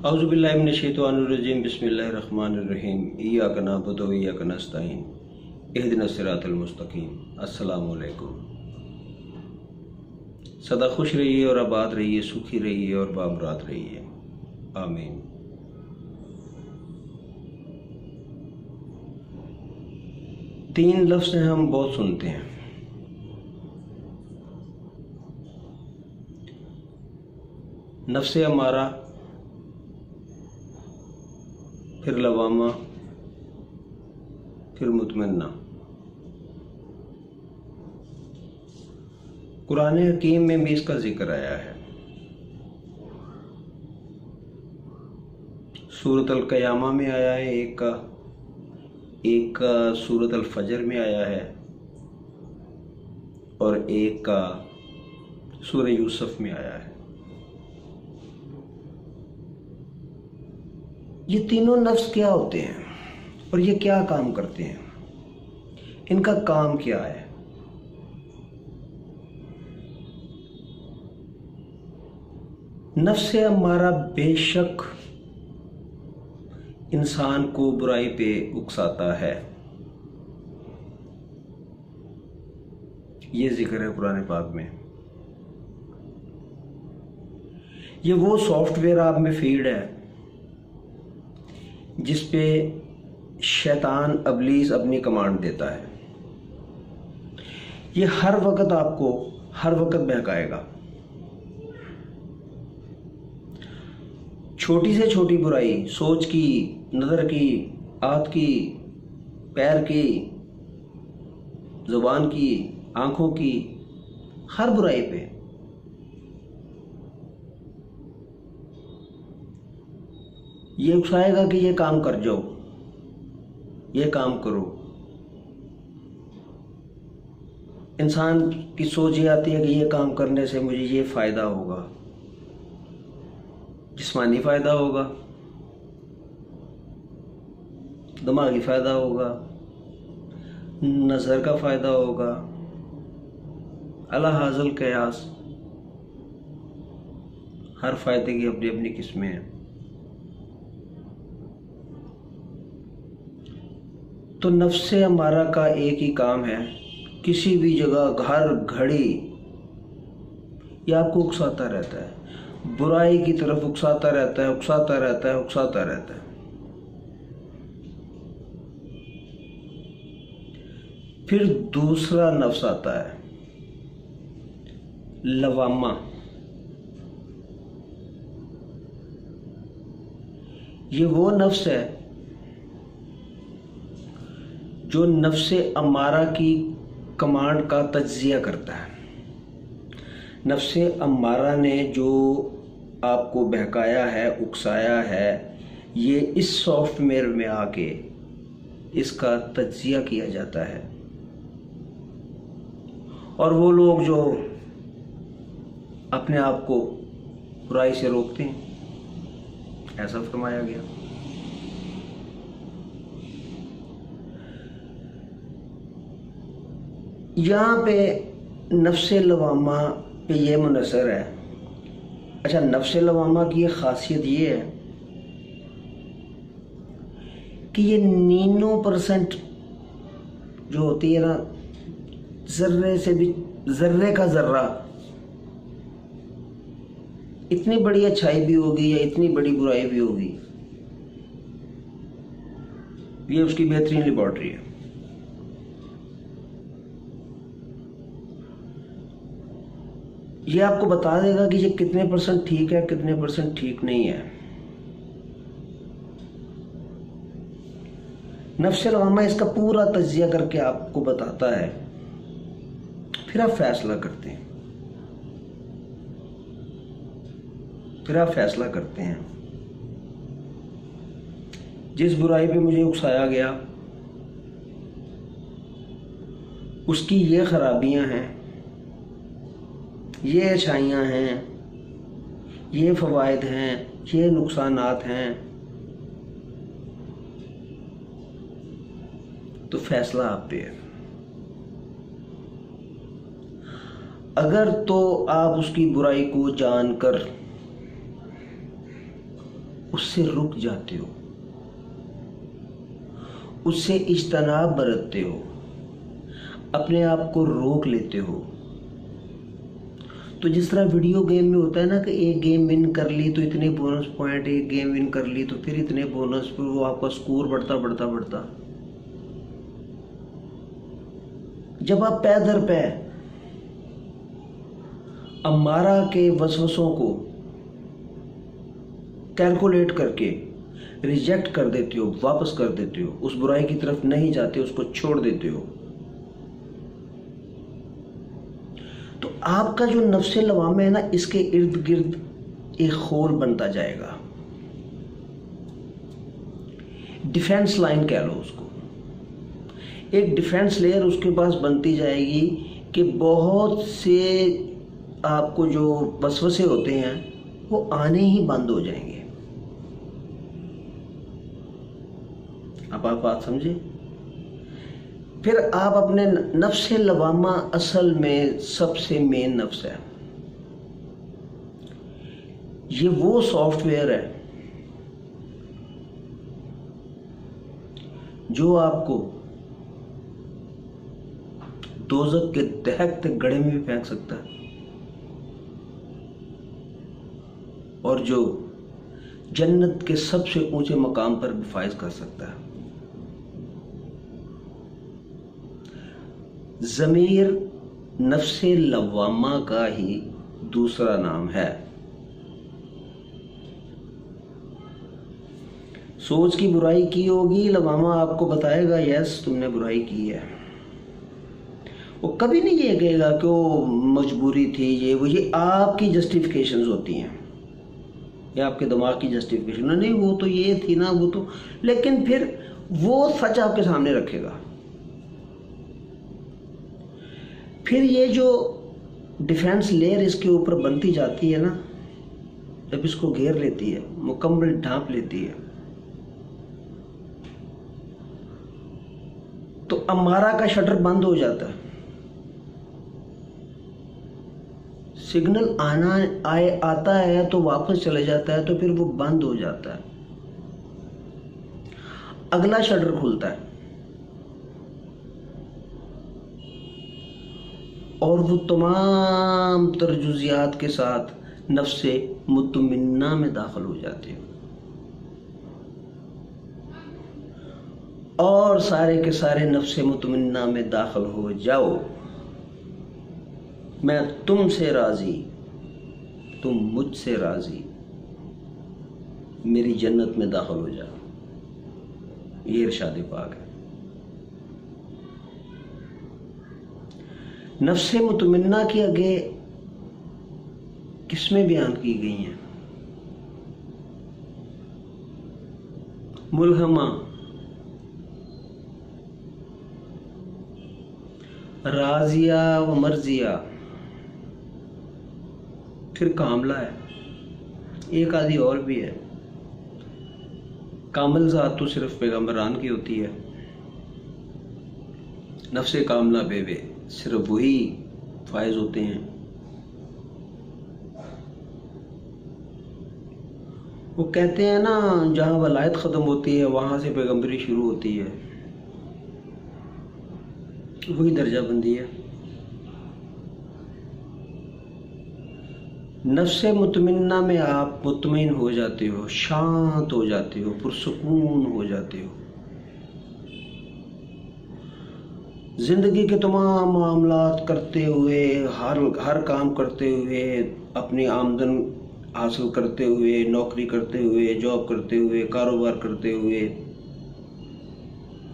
औज़ुबिल्लाहि मिनश्शैतानिर्रजीम बिस्मिल्लाहिर्रहमानिर्रहीम इय्याका नअबुदु व इय्याका नस्तईन इहदिनस सिरातल मुस्तकीम। अस्सलामु अलैकुम। सदा खुश रहिए और आबाद रहिए, सुखी रहिए और बामुराद रहिए, आमीन। तीन लफ्ज़ हम बहुत सुनते हैं, नफ्से अमारा, फिर लवामा, फिर मुतमन्ना। कुरान हकीम में भी इसका जिक्र आया है। सूरत अल क़यामा में आया है, एक का सूरत अल फजर में आया है और एक का सूरह यूसुफ में आया है। ये तीनों नफ्स क्या होते हैं और ये क्या काम करते हैं, इनका काम क्या है? नफ्स अम्मारा बेशक इंसान को बुराई पे उकसाता है, ये जिक्र है कुरान पाक में। ये वो सॉफ्टवेयर आप में फीड है जिस पे शैतान अबलीस अपनी कमांड देता है। ये हर वक्त आपको हर वक्त बहकाएगा। छोटी से छोटी बुराई, सोच की, नज़र की, हाथ की, पैर की, जुबान की, आंखों की, हर बुराई पे ये उकसाएगा कि ये काम कर जाओ, ये काम करो। इंसान की सोच ये आती है कि ये काम करने से मुझे ये फ़ायदा होगा, जिस्मानी फ़ायदा होगा, दिमागी फ़ायदा होगा, नज़र का फ़ायदा होगा, अला हाज़िल क़यास। हर फ़ायदे की अपनी अपनी किस्में हैं। तो नफ्से अमारा का एक ही काम है, किसी भी जगह, घर, घड़ी, ये आपको उकसाता रहता है, बुराई की तरफ उकसाता रहता है, उकसाता रहता है, उकसाता रहता है। फिर दूसरा नफ्स आता है, लवामा। ये वो नफ्स है जो नफ्से अम्मारा की कमांड का तज्जिया करता है। नफ्से अम्मारा ने जो आपको बहकाया है, उकसाया है, ये इस सॉफ्टवेयर में आके इसका तज्जिया किया जाता है। और वो लोग जो अपने आप को बुराई से रोकते हैं, ऐसा फरमाया गया। यहाँ पे नफ्से लवामा पे ये मुनसर है। अच्छा, नफ्से लवामा की ये खासियत ये है कि ये 99% जो होती है ना, जर्रे से भी जर्रे का जर्रा, इतनी बड़ी अच्छाई भी होगी या इतनी बड़ी बुराई भी होगी, ये उसकी बेहतरीन लेबॉर्ट्री है। ये आपको बता देगा कि ये कितने % ठीक है, कितने % ठीक नहीं है। नफ्स लवामा इसका पूरा तज्जिया करके आपको बताता है, फिर आप फैसला करते हैं। जिस बुराई पे मुझे उकसाया गया उसकी ये खराबियां हैं, ये अच्छाइयाँ हैं, ये फ़वाइद हैं, ये नुकसानात हैं। तो फैसला आप पे है। अगर तो आप उसकी बुराई को जानकर उससे रुक जाते हो, उससे इज्तनाब बरतते हो, अपने आप को रोक लेते हो। तो जिस तरह वीडियो गेम में होता है ना कि एक गेम विन कर ली तो इतने बोनस पॉइंट, एक गेम विन कर ली तो फिर इतने बोनस, फिर वो आपका स्कोर बढ़ता बढ़ता बढ़ता। जब आप पै दर पै अम्मारा के वसवसों को कैलकुलेट करके रिजेक्ट कर देते हो, वापस कर देते हो, उस बुराई की तरफ नहीं जाते, उसको छोड़ देते हो, तो आपका जो नफ्से लवामा है ना, इसके इर्द गिर्द एक खोल बनता जाएगा। डिफेंस लाइन कह लो उसको। एक डिफेंस लेयर उसके पास बनती जाएगी कि बहुत से आपको जो वसवसे होते हैं वो आने ही बंद हो जाएंगे। अब आप बात समझे। फिर आप अपने नफ्से लवामा असल में सबसे मेन नफ्स है। ये वो सॉफ्टवेयर है जो आपको दोज़ख के दहकते गड्ढे में भी फेंक सकता है और जो जन्नत के सबसे ऊंचे मकाम पर भी फाइज कर सकता है। ज़मीर नफ्से लवामा का ही दूसरा नाम है। सोच की बुराई की होगी, लवामा आपको बताएगा यस तुमने बुराई की है। वो कभी नहीं ये कहेगा कि वो मजबूरी थी, ये आपकी जस्टिफिकेशंस होती हैं, या आपके दिमाग की जस्टिफिकेशन, नहीं वो तो ये थी ना, वो तो, लेकिन फिर वो सच आपके सामने रखेगा। फिर ये जो डिफेंस लेयर इसके ऊपर बनती जाती है ना, जब इसको घेर लेती है, मुकम्मल ढांप लेती है, तो अम्मारा का शटर बंद हो जाता है। सिग्नल आता है तो वापस चले जाता है, तो फिर वो बंद हो जाता है, अगला शटर खुलता है और वो तमाम तरजुजियात के साथ नफ्से मुतमिन्ना में दाखिल हो जाते हैं और सारे के सारे नफ्से मुतमिन्ना में दाखिल हो जाओ। मैं तुमसे राजी, तुम मुझसे राजी, मेरी जन्नत में दाखिल हो जाओ। ये इरशाद पाक है। नफ्से मुतमिन्ना के आगे किस्में बयान की गई हैं। मुल्हमा, राजिया व मर्जिया, फिर कामला है, एक आदि और भी है। कामल ज़ात तो सिर्फ पैगम्बरान की होती है, नफ्से कामला बेबे सिर्फ वही फायज होते हैं। वो कहते हैं ना, जहां वलायत ख़त्म होती है वहां से पैगम्बरी शुरू होती है, वही दर्जा बंदी है। नफ्से मुतमिन्ना में आप मुतमिन हो जाते हो, शांत हो जाते हो, पुरसुकून हो जाते हो। जिंदगी के तमाम मामलात करते हुए, हर काम करते हुए, अपनी आमदन हासिल करते हुए, नौकरी करते हुए, जॉब करते हुए, कारोबार करते हुए,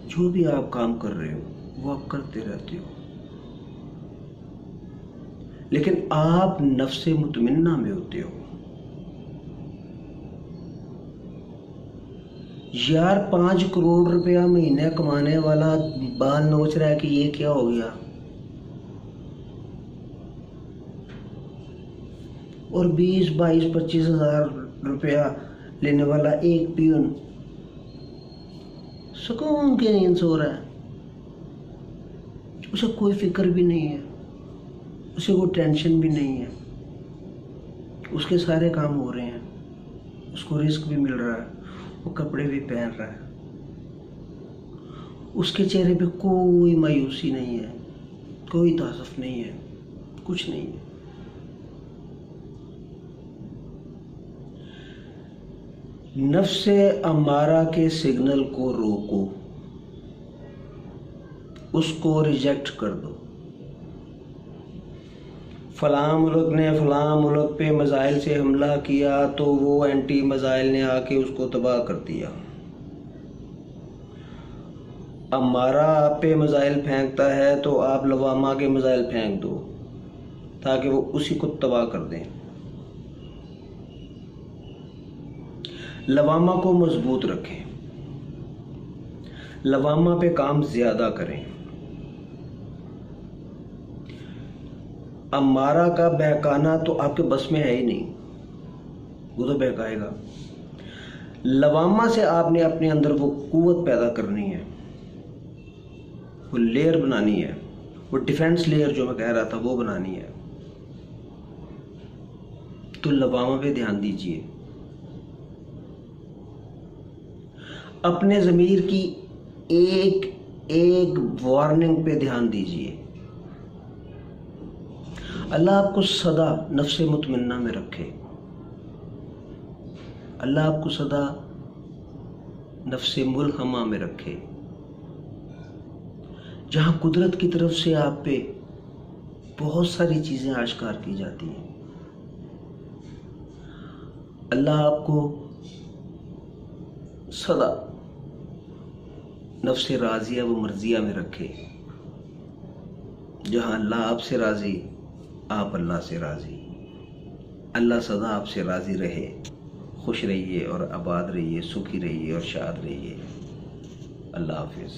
जो भी आप काम कर रहे हो वो आप करते रहते हो, लेकिन आप नफ्से मुतमिन्ना में होते हो। यार 5 करोड़ रुपया महीने कमाने वाला बाल नोच रहा है कि ये क्या हो गया, और 20, 22, 25 हजार रुपया लेने वाला एक पियून सुकून की नींद सो रहा है, उसे कोई फिक्र भी नहीं है, उसे कोई टेंशन भी नहीं है, उसके सारे काम हो रहे हैं। उसको रिस्क भी मिल रहा है, वो कपड़े भी पहन रहा है, उसके चेहरे पे कोई मायूसी नहीं है, कोई तासुफ नहीं है, कुछ नहीं है। नफ्से अम्मारा के सिग्नल को रोको, उसको रिजेक्ट कर दो। फलां मुल्क ने फलां मुल्क पे मिसाइल से हमला किया तो वो एंटी मिसाइल ने आके उसको तबाह कर दिया। अम्मारा आप पे मिसाइल फेंकता है तो आप लवामा के मिसाइल फेंक दो ताकि वो उसी को तबाह कर दें। लवामा को मजबूत रखें, लवामा पे काम ज्यादा करें। अम्मारा का बहकाना तो आपके बस में है ही नहीं, वो तो बहकाएगा। लवामा से आपने अपने अंदर वो कुव्वत पैदा करनी है, वो लेयर बनानी है, वो डिफेंस लेयर जो मैं कह रहा था वो बनानी है। तो लवामा पे ध्यान दीजिए, अपने ज़मीर की एक एक वार्निंग पे ध्यान दीजिए। अल्लाह आपको सदा नफ्से मुतमन्ना में रखे, अल्लाह आपको सदा नफ्से मुलहमा में रखे, जहां कुदरत की तरफ से आप पे बहुत सारी चीजें आश्कार की जाती हैं। अल्लाह आपको सदा नफ्से राजिया व मर्जिया में रखे, जहां अल्लाह आपसे राजी, आप अल्लाह से राजी। अल्लाह सदा आपसे राजी रहे। खुश रहिए और आबाद रहिए, सुखी रहिए और शाद रहिए। अल्लाह हाफिज़।